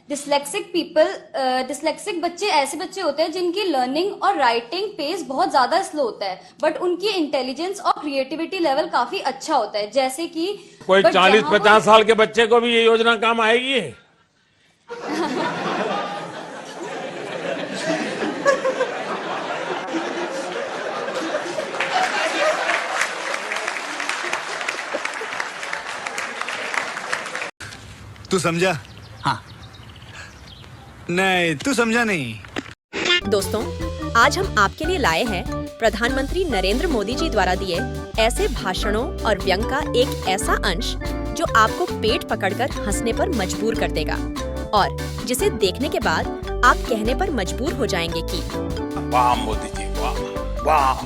Dyslexic बच्चे ऐसे बच्चे होते हैं जिनकी लर्निंग और राइटिंग पेस बहुत ज्यादा स्लो होता है, बट उनकी इंटेलिजेंस और क्रिएटिविटी लेवल काफी अच्छा होता है। जैसे कि कोई 40-50 साल के बच्चे को भी ये योजना काम आएगी? तू समझा? हाँ। नहीं, तू समझा नहीं। दोस्तों, आज हम आपके लिए लाए हैं प्रधानमंत्री नरेंद्र मोदी जी द्वारा दिए ऐसे भाषणों और व्यंग का एक ऐसा अंश जो आपको पेट पकड़कर हंसने पर मजबूर कर देगा और जिसे देखने के बाद आप कहने पर मजबूर हो जाएंगे कि वाह मोदी जी, वाह वाह।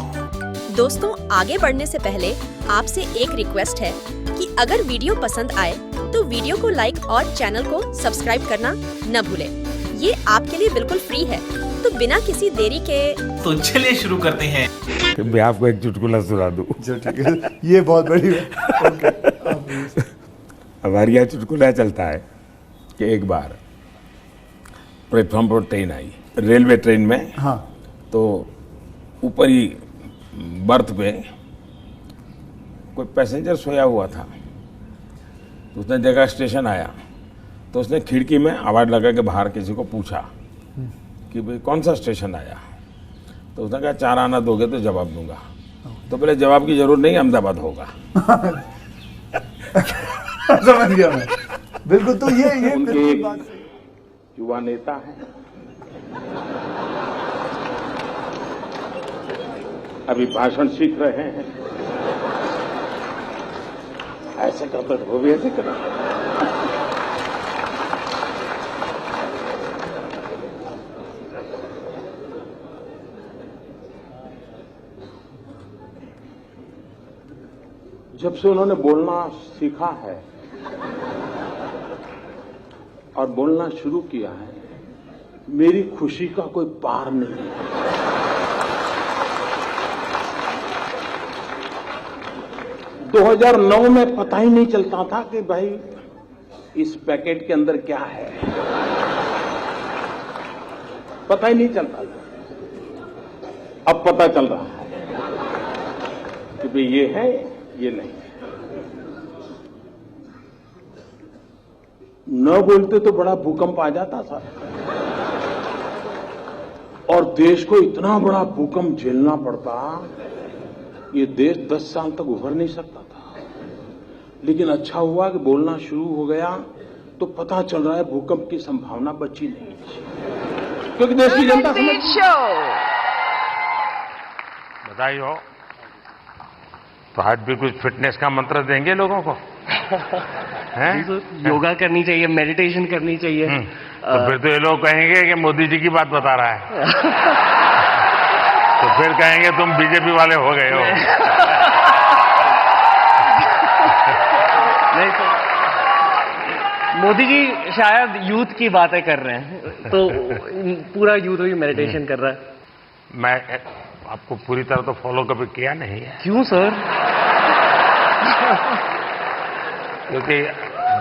दोस्तों, आगे बढ़ने से पहले आपसे एक रिक्वेस्ट है कि अगर वीडियो पसंद आए तो वीडियो को लाइक और चैनल को सब्सक्राइब करना न भूलें। ये आपके लिए बिल्कुल फ्री है, तो बिना किसी देरी के तो चलिए शुरू करते हैं। मैं आपको एक चुटकुला सुना दूं। जो ठीक है, ये बहुत बड़ी है। हमारे यहाँ चुटकुला चलता है कि एक बार प्लेटफॉर्म पर ट्रेन आई, रेलवे ट्रेन में। हाँ। तो ऊपर ही बर्थ पे कोई पैसेंजर सोया हुआ था। तो उसने देखा स्टेशन आया, तो उसने खिड़की में आवाज़ लगा के बाहर किसी को पूछा कि भाई कौन सा स्टेशन आया। तो उसने कहा 4 आना दोगे तो जवाब दूंगा। तो पहले जवाब की जरूरत नहीं, अहमदाबाद होगा। समझ गया मैं, बिल्कुल। तो ये उनके युवा नेता हैं, अभी भाषण सीख रहे हैं। ऐसे करते वो भी ऐसे करें। जब से उन्होंने बोलना सीखा है और बोलना शुरू किया है, मेरी खुशी का कोई पार नहीं है। 2009 में पता ही नहीं चलता था कि भाई इस पैकेट के अंदर क्या है, पता ही नहीं चलता था। अब पता चल रहा है कि भाई ये है, ये नहीं है। न बोलते तो बड़ा भूकंप आ जाता था और देश को इतना बड़ा भूकंप झेलना पड़ता, ये देश 10 साल तक उभर नहीं सकता था। लेकिन अच्छा हुआ कि बोलना शुरू हो गया तो पता चल रहा है भूकंप की संभावना बची नहीं, क्योंकि देश की जनता बधाई हो। तो आज भी कुछ फिटनेस का मंत्र देंगे लोगों को? योगा करनी चाहिए, मेडिटेशन करनी चाहिए। तो फिर तो ये लोग कहेंगे कि मोदी जी की बात बता रहा है। तो फिर कहेंगे तुम बीजेपी वाले हो गए हो। नहीं तो मोदी जी शायद यूथ की बातें कर रहे हैं, तो पूरा यूथ भी मेडिटेशन कर रहा है। मैं आपको पूरी तरह तो फॉलो कभी किया नहीं है। क्यों सर? क्योंकि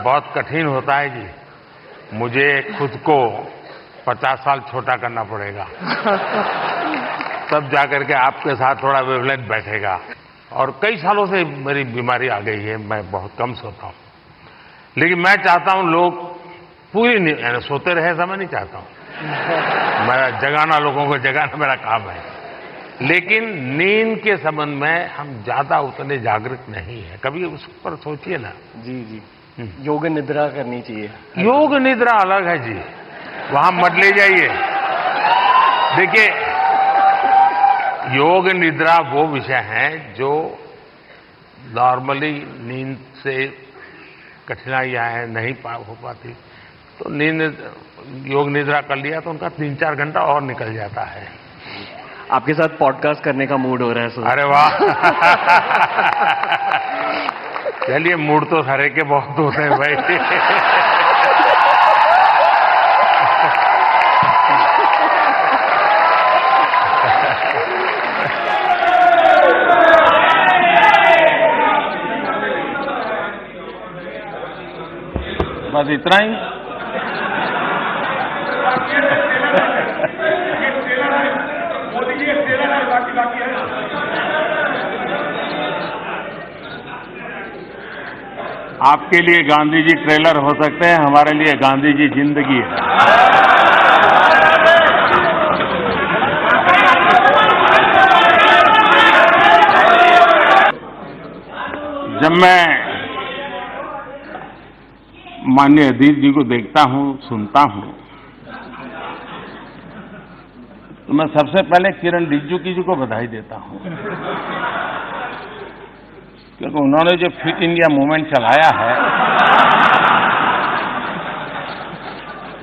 बहुत कठिन होता है जी, मुझे खुद को 50 साल छोटा करना पड़ेगा, तब जाकर के आपके साथ थोड़ा वेवलेंथ बैठेगा। और कई सालों से मेरी बीमारी आ गई है, मैं बहुत कम सोता हूँ। लेकिन मैं चाहता हूँ लोग पूरी सोते रहे, ऐसा मैं नहीं चाहता हूँ। मेरा जगाना, लोगों को जगाना मेरा काम है। लेकिन नींद के संबंध में हम ज्यादा उतने जागरूक नहीं है। कभी उस पर सोचिए ना। जी जी, योग निद्रा करनी चाहिए। योग निद्रा अलग है जी, वहां मत ले जाइए। देखिए, योग निद्रा वो विषय है जो नॉर्मली नींद से कठिनाइयां हैं, नहीं हो पाती। तो योग निद्रा कर लिया तो उनका 3-4 घंटा और निकल जाता है। आपके साथ पॉडकास्ट करने का मूड हो रहा है सर। अरे वाह। चलिए, मूड तो हरे के बहुत होते हैं भाई। बस इतना ही। आपके लिए गांधी जी ट्रेलर हो सकते हैं, हमारे लिए गांधी जी जिंदगी है। जब मैं माननीय अजीत जी को देखता हूं, सुनता हूं, तो मैं सबसे पहले किरण रिजिजू जी को बधाई देता हूं, क्योंकि उन्होंने जो फिट इंडिया मूवमेंट चलाया है,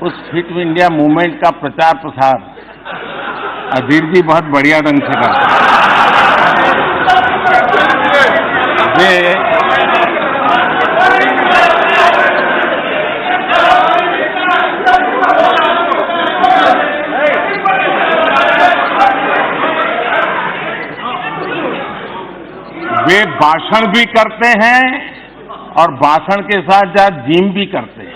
उस फिट इंडिया मूवमेंट का प्रचार प्रसार अजीत जी बहुत बढ़िया ढंग से करते हैं। वे भाषण भी करते हैं और भाषण के साथ साथ जिम भी करते हैं।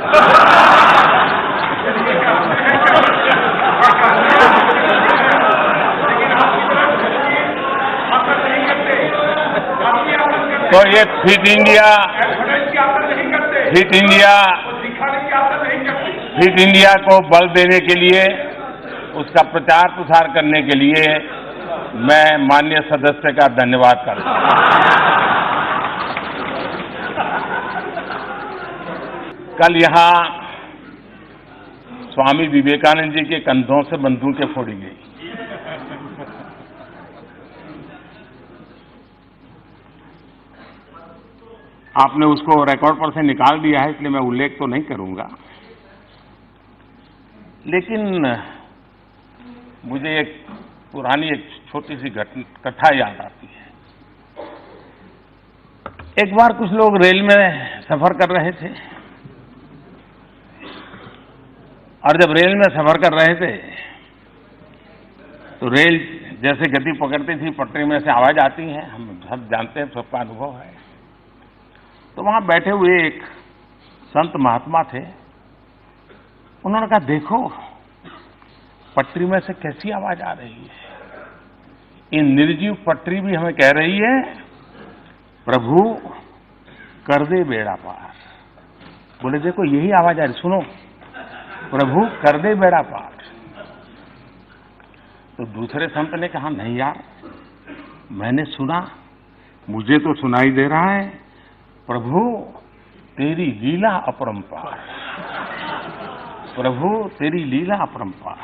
तो ये फिट इंडिया को बल देने के लिए, उसका प्रचार प्रसार करने के लिए मैं माननीय सदस्य का धन्यवाद करता हूं। कल यहां स्वामी विवेकानंद जी के कंधों से बंदूकें फोड़ी गई। आपने उसको रिकॉर्ड पर से निकाल दिया है, इसलिए मैं उल्लेख तो नहीं करूंगा, लेकिन मुझे एक पुरानी एक छोटी सी कथा याद आती है। एक बार कुछ लोग रेल में सफर कर रहे थे, और जब रेल में सफर कर रहे थे तो रेल जैसे गति पकड़ती थी, पटरी में से आवाज आती है, हम सब जानते हैं, सबका अनुभव है। तो वहां बैठे हुए एक संत महात्मा थे, उन्होंने कहा, देखो पटरी में से कैसी आवाज आ रही है, ये निर्जीव पटरी भी हमें कह रही है, प्रभु कर दे बेड़ा पार। बोले देखो यही आवाज आ रही, सुनो, प्रभु कर दे बेड़ा पार। तो दूसरे संत ने कहा, नहीं यार, मैंने सुना, मुझे तो सुनाई दे रहा है, प्रभु तेरी लीला अपरंपार, प्रभु तेरी लीला अपरंपार।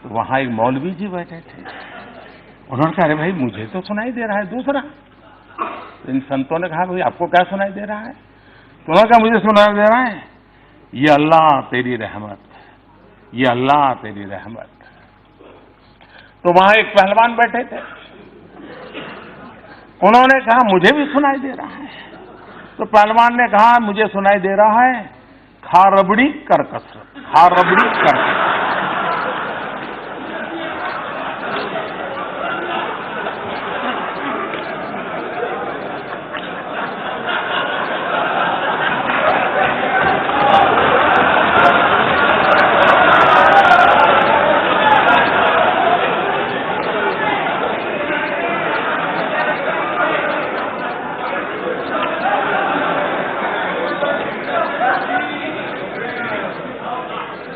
तो वहां एक मौलवी जी बैठे थे, उन्होंने कहा, अरे भाई मुझे तो सुनाई दे रहा है दूसरा। इन संतों ने कहा, भाई आपको क्या सुनाई दे रहा है? तो उन्होंने कहा, मुझे सुनाई दे रहा है, ये अल्लाह तेरी रहमत, ये अल्लाह तेरी रहमत। तो वहां एक पहलवान बैठे थे, उन्होंने कहा, मुझे भी सुनाई दे रहा है। तो पहलवान ने कहा, मुझे सुनाई दे रहा है, खा रबड़ी कर कसरत, खा रबड़ी कर कसरत।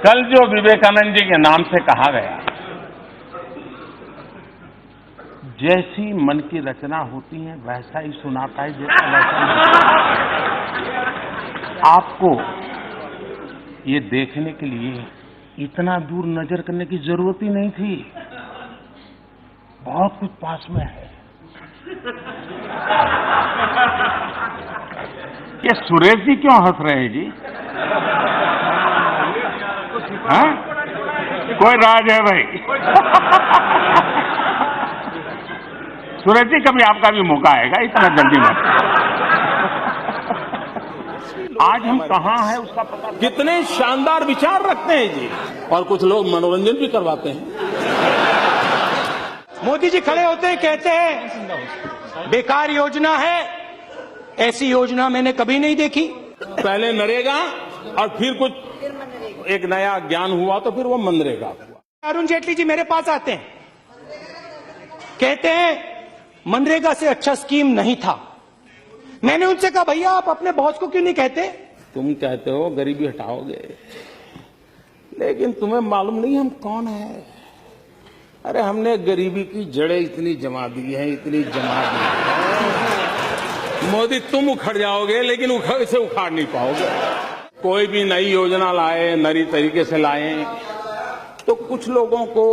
कल जो विवेकानंद जी के नाम से कहा गया, जैसी मन की रचना होती है वैसा ही सुनाता है, जैसा वैसा। आपको ये देखने के लिए इतना दूर नजर करने की जरूरत ही नहीं थी, बहुत कुछ पास में है। ये सुरेश जी क्यों हंस रहे हैं जी? हाँ? कोई राज है भाई? सुरेश जी, कभी आपका भी मौका आएगा, इतना जल्दी मत। आज हम कहाँ हैं उसका पता। कितने शानदार विचार रखते हैं जी, और कुछ लोग मनोरंजन भी करवाते हैं। मोदी जी खड़े होते हैं, कहते हैं बेकार योजना है, ऐसी योजना मैंने कभी नहीं देखी। पहले नरेगा और फिर कुछ एक नया ज्ञान हुआ तो फिर वो मनरेगा हुआ। अरुण जेटली जी मेरे पास आते हैं, कहते हैं मनरेगा से अच्छा स्कीम नहीं था। मैंने उनसे कहा भैया आप अपने बॉस को क्यों नहीं कहते? तुम कहते हो गरीबी हटाओगे, लेकिन तुम्हें मालूम नहीं हम कौन है। अरे हमने गरीबी की जड़ें इतनी जमा दी हैं, इतनी जमा दी हैं। मोदी तुम उखड़ जाओगे लेकिन इसे उखाड़ नहीं पाओगे। कोई भी नई योजना लाए, नई तरीके से लाए, तो कुछ लोगों को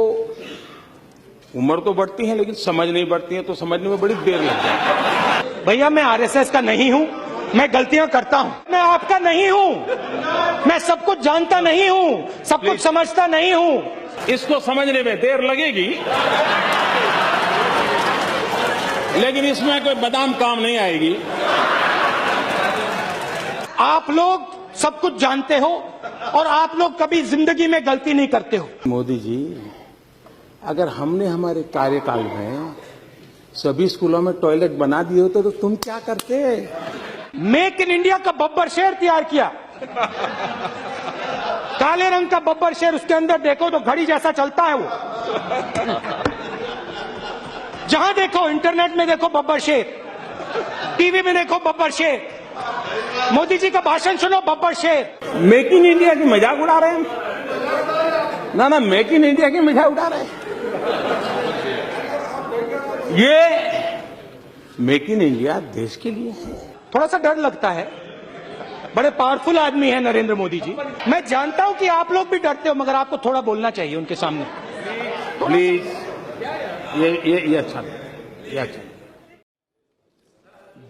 उम्र तो बढ़ती है लेकिन समझ नहीं बढ़ती है, तो समझने में बड़ी देर लग जाती है। भैया मैं आरएसएस का नहीं हूं, मैं गलतियां करता हूं। मैं आपका नहीं हूं, मैं सब कुछ जानता नहीं हूं, सब कुछ समझता नहीं हूं। इसको समझने में देर लगेगी, लेकिन इसमें कोई बादाम काम नहीं आएगी। आप लोग सब कुछ जानते हो और आप लोग कभी जिंदगी में गलती नहीं करते हो। मोदी जी, अगर हमने हमारे कार्यकाल में सभी स्कूलों में टॉयलेट बना दिए होते तो तुम क्या करते? मेक इन इंडिया का बब्बर शेर तैयार किया, काले रंग का बब्बर शेर, उसके अंदर देखो तो घड़ी जैसा चलता है वो। जहां देखो, इंटरनेट में देखो बब्बर शेर, टीवी में देखो बब्बर शेर, मोदी जी का भाषण सुनो बब्बर शेर। मेक इन इंडिया की मजाक उड़ा रहे हैं ना, मेक इन इंडिया की मजाक उड़ा रहे हैं। ये मेक इन इंडिया देश के लिए है। थोड़ा सा डर लगता है, बड़े पावरफुल आदमी है नरेंद्र मोदी जी। मैं जानता हूं कि आप लोग भी डरते हो, मगर आपको थोड़ा बोलना चाहिए उनके सामने। प्लीज, ये अच्छा नहीं, ये अच्छा नहीं।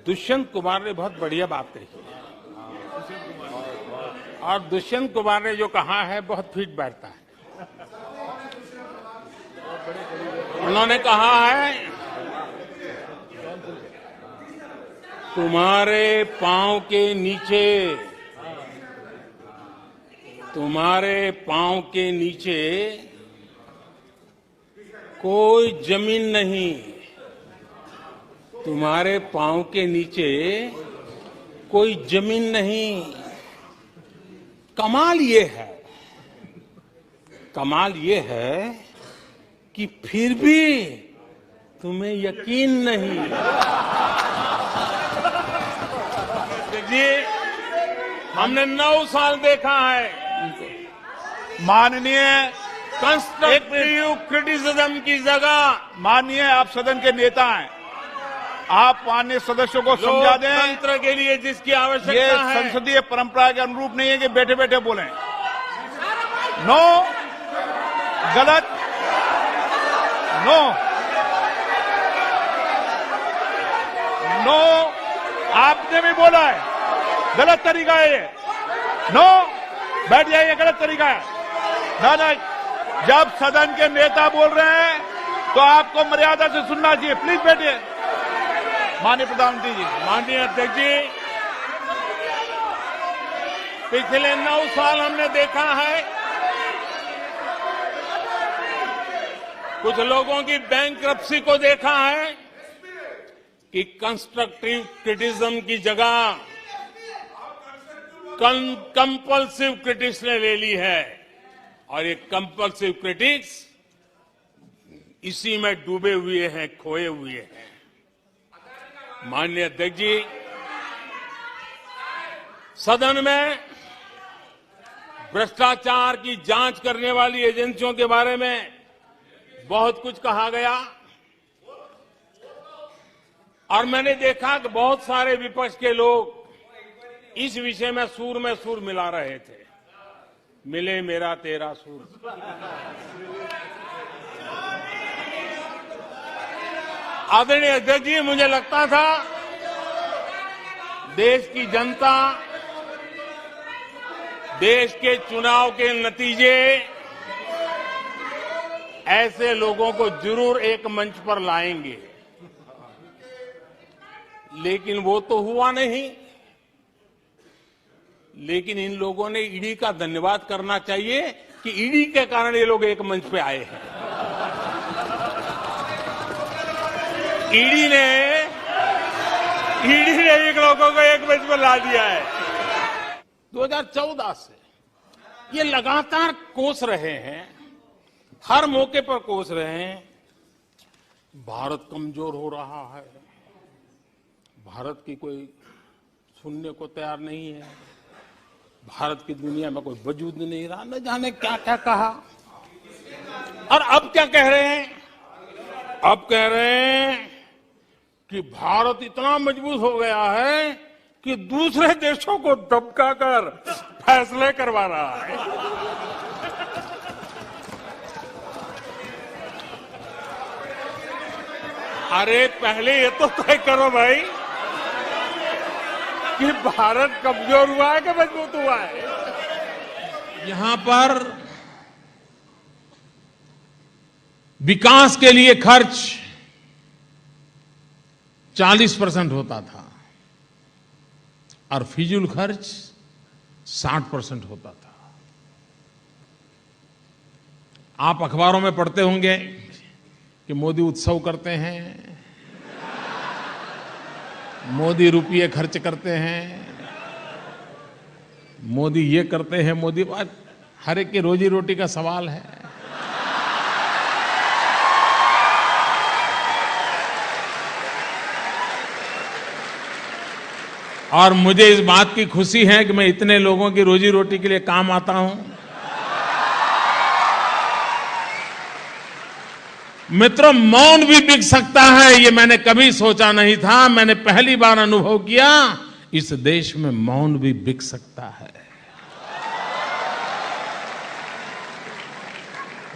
दुष्यंत कुमार ने बहुत बढ़िया बात कही और दुष्यंत कुमार ने जो कहा है बहुत फिट बैठता है। उन्होंने कहा है तुम्हारे पांव के नीचे, तुम्हारे पांव के नीचे कोई जमीन नहीं, तुम्हारे पांव के नीचे कोई जमीन नहीं। कमाल ये है, कमाल ये है कि फिर भी तुम्हें यकीन नहीं। देखिए, हमने 9 साल देखा है माननीय कंस्ट्रक्टिव क्रिटिसिज्म की जगह। माननीय आप सदन के नेता हैं, आप माननीय सदस्यों को समझा दें। लोकतंत्र के लिए जिसकी आवश्यकता ये है, संसदीय परंपरा के अनुरूप नहीं है कि बैठे बैठे बोलें। नो, गलत, नो, नो, आपने भी बोला है, गलत तरीका है ये। नो, बैठ जाइए, गलत तरीका है। ना, जब सदन के नेता बोल रहे हैं तो आपको मर्यादा से सुनना चाहिए। प्लीज बैठिए। माननीय प्रधानमंत्री जी, माननीय अध्यक्ष जी, पिछले 9 साल हमने देखा है कुछ लोगों की बैंकरप्सी को देखा है कि कंस्ट्रक्टिव क्रिटिसिज्म की जगह कंपल्सिव क्रिटिक्स ने ले ली है, और ये कंपल्सिव क्रिटिक्स इसी में डूबे हुए हैं, खोए हुए हैं। माननीय अध्यक्ष जी, सदन में भ्रष्टाचार की जांच करने वाली एजेंसियों के बारे में बहुत कुछ कहा गया, और मैंने देखा कि बहुत सारे विपक्ष के लोग इस विषय में सुर मिला रहे थे। मिले मेरा तेरा सुर। आदरणीय अध्यक्ष जी, मुझे लगता था देश की जनता, देश के चुनाव के नतीजे ऐसे लोगों को जरूर एक मंच पर लाएंगे, लेकिन वो तो हुआ नहीं। लेकिन इन लोगों ने ईडी का धन्यवाद करना चाहिए कि ईडी के कारण ये लोग एक मंच पे आए हैं। ईडी ने इन लोगों को एक मंच पर ला दिया है। 2014 से ये लगातार कोस रहे हैं, हर मौके पर कोस रहे हैं, भारत कमजोर हो रहा है, भारत की कोई सुनने को तैयार नहीं है, भारत की दुनिया में कोई वजूद नहीं रहा, न जाने क्या क्या कहा। और अब क्या कह रहे हैं? अब कह रहे हैं कि भारत इतना मजबूत हो गया है कि दूसरे देशों को दबकाकर फैसले करवा रहा है। अरे पहले ये तो तय करो भाई कि भारत कमजोर हुआ है कि मजबूत हुआ है। यहां पर विकास के लिए खर्च 40% होता था और फिजूल खर्च 60% होता था। आप अखबारों में पढ़ते होंगे कि मोदी उत्सव करते हैं, मोदी रुपये खर्च करते हैं, मोदी ये करते हैं, मोदी हर एक की रोजी रोटी का सवाल है। और मुझे इस बात की खुशी है कि मैं इतने लोगों की रोजी रोटी के लिए काम आता हूं। मित्रों, मौन भी बिक सकता है, ये मैंने कभी सोचा नहीं था। मैंने पहली बार अनुभव किया, इस देश में मौन भी बिक सकता है।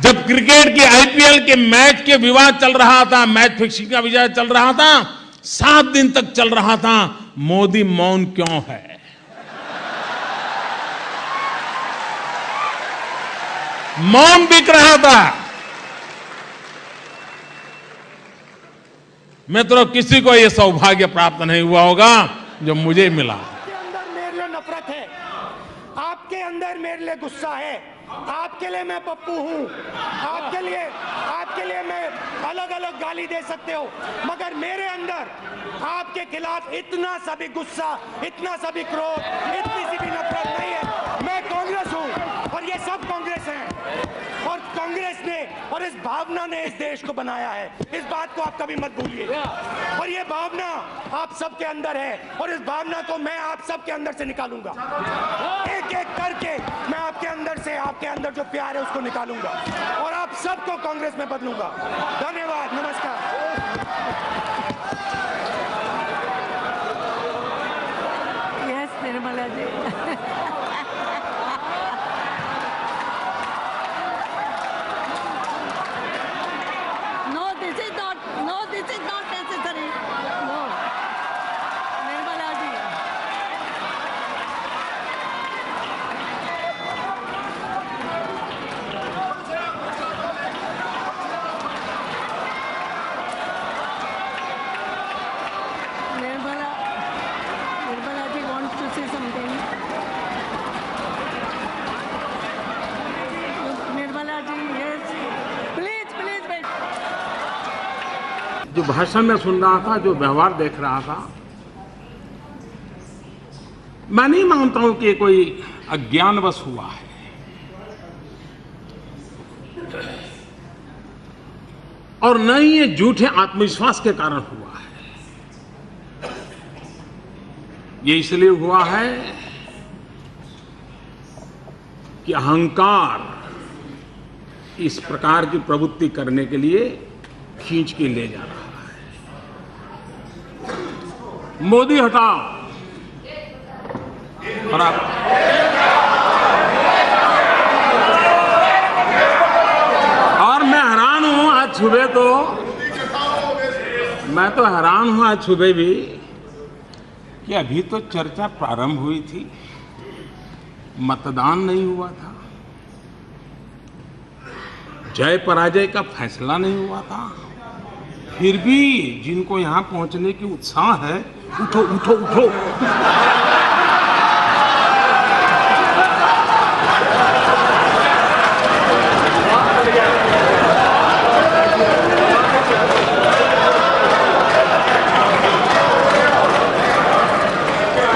जब क्रिकेट की आईपीएल के मैच के विवाद चल रहा था, मैच फिक्सिंग का विवाद चल रहा था, 7 दिन तक चल रहा था, मोदी मौन क्यों है? मौन बिक रहा था। मित्रों, किसी को यह सौभाग्य प्राप्त नहीं हुआ होगा जो मुझे मिला। आपके अंदर मेरे लिए नफरत है, आपके अंदर मेरे लिए गुस्सा है, आपके लिए मैं पप्पू हूं, आपके लिए मैं अलग अलग गाली दे सकते हो, मगर मेरे अंदर आपके खिलाफ इतना सा भी गुस्सा, इतना सा भी क्रोध, इतनी सी भी नफरत नहीं है। मैं कांग्रेस हूं और ये सब कांग्रेस हैं, और कांग्रेस ने और इस भावना ने इस देश को बनाया है। इस बात को आप कभी मत भूलिए। और ये भावना आप सबके अंदर है, और इस भावना को मैं आप सबके अंदर से निकालूंगा। एक एक करके मैं आपके अंदर से, आपके अंदर जो प्यार है उसको निकालूंगा और आप सबको कांग्रेस में बदलूंगा। धन्यवाद, नमस्कार। Yes Nirmala ji. This is not necessary. No. Nirmala ji. Nirmala ji wants to say something. Nirmala ji, yes. Please wait. जो भाषण में सुन रहा था, जो व्यवहार देख रहा था, मैं नहीं मानता हूं कि कोई अज्ञानवश हुआ है। और न ही ये झूठे आत्मविश्वास के कारण हुआ है। ये इसलिए हुआ है कि अहंकार इस प्रकार की प्रवृत्ति करने के लिए खींच के ले जा रहा है। मोदी हटाओ। और मैं हैरान हूं आज सुबह तो, मैं तो हैरान हूं आज सुबह भी कि अभी तो चर्चा प्रारंभ हुई थी, मतदान नहीं हुआ था, जय पराजय का फैसला नहीं हुआ था, फिर भी जिनको यहां पहुंचने की उत्साह है, उठो उठो उठो।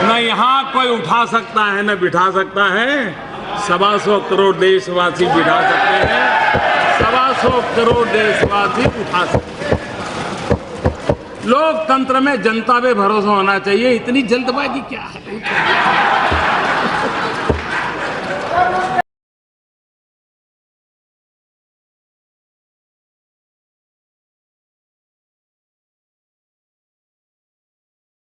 न यहां कोई उठा सकता है न बिठा सकता है, 125 करोड़ देशवासी बिठा सकते हैं, 125 करोड़ देशवासी उठा सकते हैं। लोकतंत्र में जनता पे भरोसा होना चाहिए, इतनी जल्दबाजी क्या है?